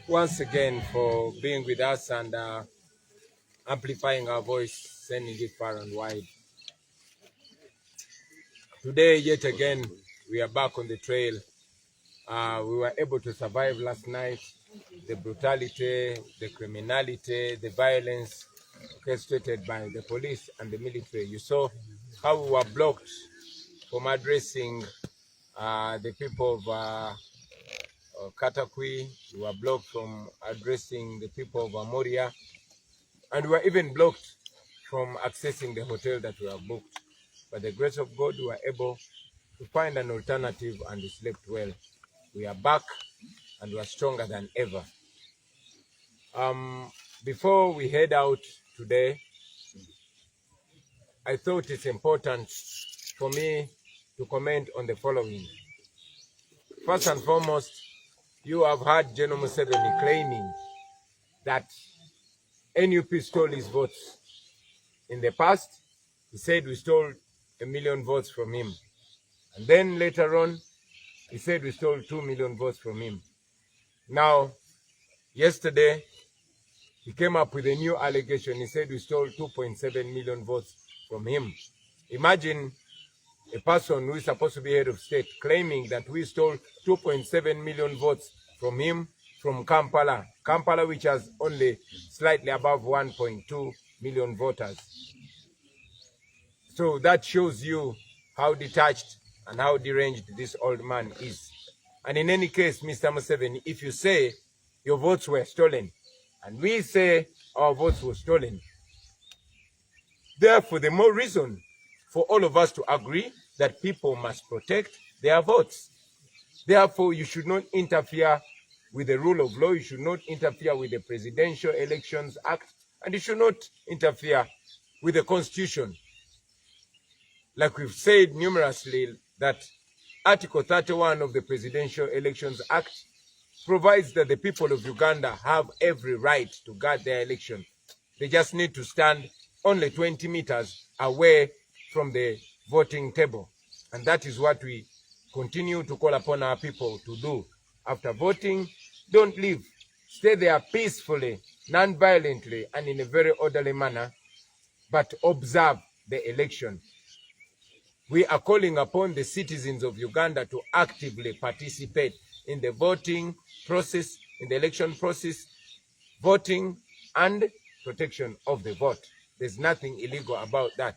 once again for being with us and amplifying our voice, sending it far and wide. Today, yet again, we are back on the trail. We were able to survive last night. The brutality, the criminality, the violence orchestrated by the police and the military. You saw how we were blocked from addressing the people of Katakwi. We were blocked from addressing the people of Amoria. And we were even blocked from accessing the hotel that we have booked. By the grace of God, we were able to find an alternative and we slept well. We are back and we are stronger than ever. Before we head out today, I thought it's important for me to comment on the following. First and foremost, you have heard General Museveni claiming that NUP stole his votes. In the past, he said we stole 1 million votes from him. And then later on, he said we stole 2 million votes from him. Now, yesterday, he came up with a new allegation. He said we stole 2.7 million votes from him. Imagine a person who is supposed to be head of state claiming that we stole 2.7 million votes from him from Kampala. Kampala, which has only slightly above 1.2 million voters. So that shows you how detached and how deranged this old man is. And in any case, Mr. Museveni, if you say your votes were stolen, and we say our votes were stolen, therefore the more reason for all of us to agree that people must protect their votes. Therefore, you should not interfere with the rule of law, you should not interfere with the Presidential Elections Act, and you should not interfere with the Constitution. Like we've said numerously, that Article 31 of the Presidential Elections Act provides that the people of Uganda have every right to guard their election. They just need to stand only 20 meters away from the voting table. And that is what we continue to call upon our people to do. After voting, don't leave. Stay there peacefully, non-violently, and in a very orderly manner, but observe the election. We are calling upon the citizens of Uganda to actively participate in the voting process, in the election process, voting and protection of the vote. There's nothing illegal about that.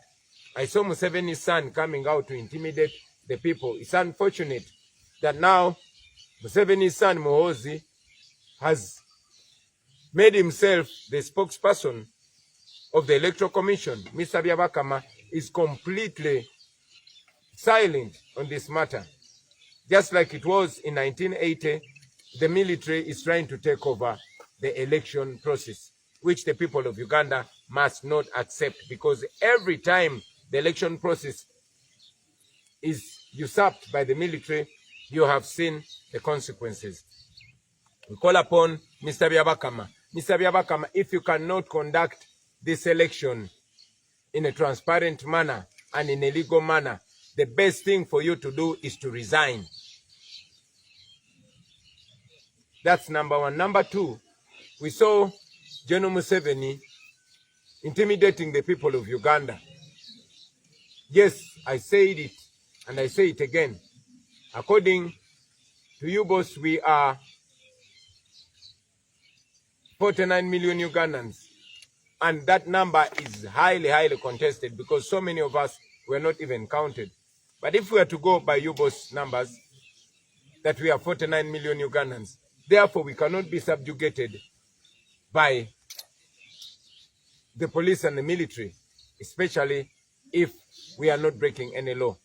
I saw Museveni's son coming out to intimidate the people. It's unfortunate that now Museveni's son, Muhoozi, has made himself the spokesperson of the Electoral Commission. Mr. Byabakama is completely silent on this matter. Just like it was in 1980, the military is trying to take over the election process, which the people of Uganda must not accept, because every time the election process is usurped by the military, you have seen the consequences. We call upon Mr. Byabakama. Mr. Byabakama, if you cannot conduct this election in a transparent manner and in a legal manner, the best thing for you to do is to resign. That's number one. Number two, we saw General Museveni intimidating the people of Uganda. Yes, I said it, and I say it again. According to you, boss, we are 49 million Ugandans. And that number is highly, highly contested because so many of us were not even counted. But if we are to go by you, boss, numbers, that we are 49 million Ugandans, therefore we cannot be subjugated by the police and the military, especially if we are not breaking any law.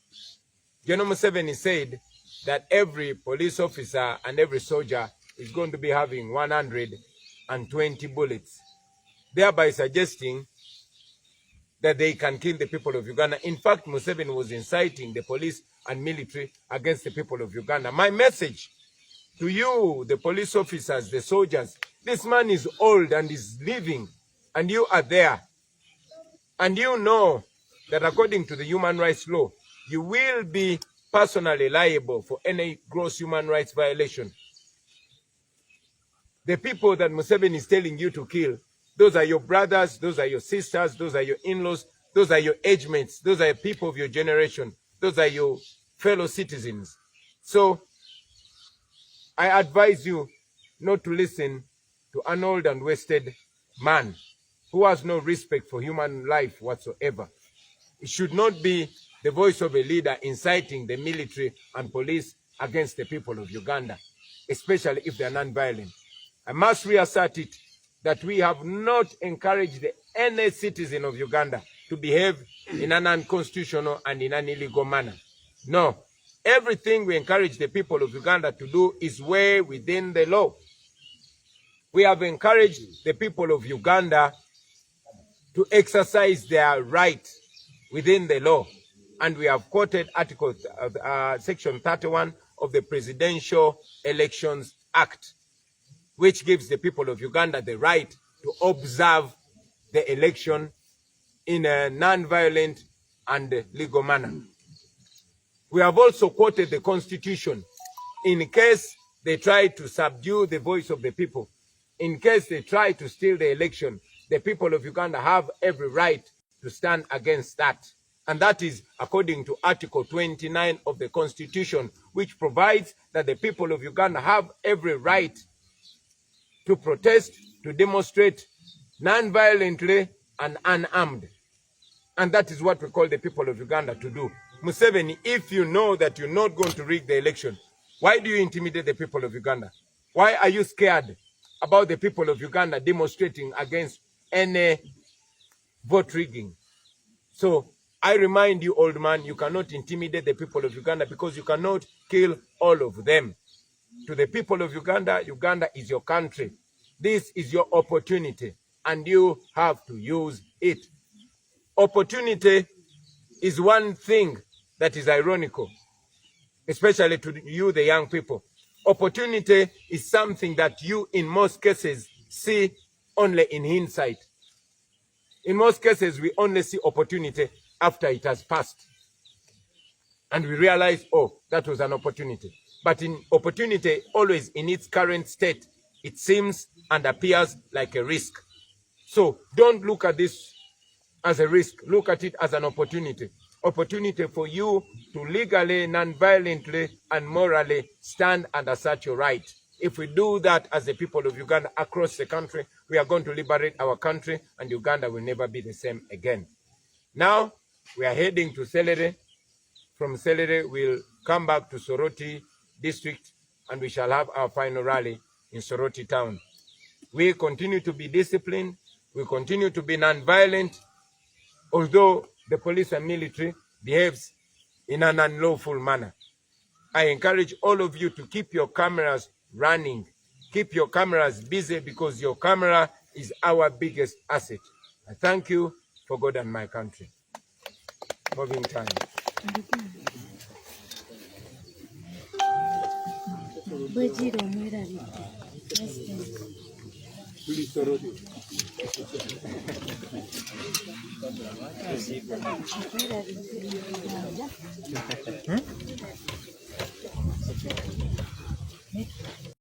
General Museveni said that every police officer and every soldier is going to be having 120 bullets, thereby suggesting that they can kill the people of Uganda. In fact, Museveni was inciting the police and military against the people of Uganda. My message to you, the police officers, the soldiers, this man is old and is living, and you are there. And you know that according to the human rights law, you will be personally liable for any gross human rights violation. The people that Museveni is telling you to kill, those are your brothers, those are your sisters, those are your in-laws, those are your age mates, those are people of your generation, those are your fellow citizens. So I advise you not to listen to an old and wasted man who has no respect for human life whatsoever. It should not be the voice of a leader inciting the military and police against the people of Uganda, especially if they are non-violent. I must reassert it that we have not encouraged any citizen of Uganda to behave in an unconstitutional and in an illegal manner. No. Everything we encourage the people of Uganda to do is way within the law. We have encouraged the people of Uganda to exercise their right within the law. And we have quoted Section 31 of the Presidential Elections Act, which gives the people of Uganda the right to observe the election in a non-violent and legal manner. We have also quoted the Constitution in case they try to subdue the voice of the people, in case they try to steal the election. The people of Uganda have every right to stand against that. And that is according to Article 29 of the Constitution, which provides that the people of Uganda have every right to protest, to demonstrate non-violently and unarmed. And that is what we call the people of Uganda to do. Museveni, if you know that you're not going to rig the election, why do you intimidate the people of Uganda? Why are you scared about the people of Uganda demonstrating against any vote rigging? So I remind you, old man, you cannot intimidate the people of Uganda because you cannot kill all of them. To the people of Uganda, Uganda is your country. This is your opportunity, and you have to use it. Opportunity is one thing that is ironical, especially to you, the young people. Opportunity is something that you, in most cases, see only in hindsight. In most cases, we only see opportunity after it has passed. And we realize, oh, that was an opportunity. But in opportunity, always in its current state, it seems and appears like a risk. So don't look at this as a risk. Look at it as an opportunity. Opportunity for you to legally, non-violently, and morally stand and assert your right. If we do that as the people of Uganda across the country, we are going to liberate our country, and Uganda will never be the same again. Now, we are heading to Soroti. From Soroti, we'll come back to Soroti district, and we shall have our final rally in Soroti town. We continue to be disciplined. We continue to be non-violent, although the police and military behaves in an unlawful manner. I encourage all of you to keep your cameras running. Keep your cameras busy, because your camera is our biggest asset. I thank you for God and my country. Moving time.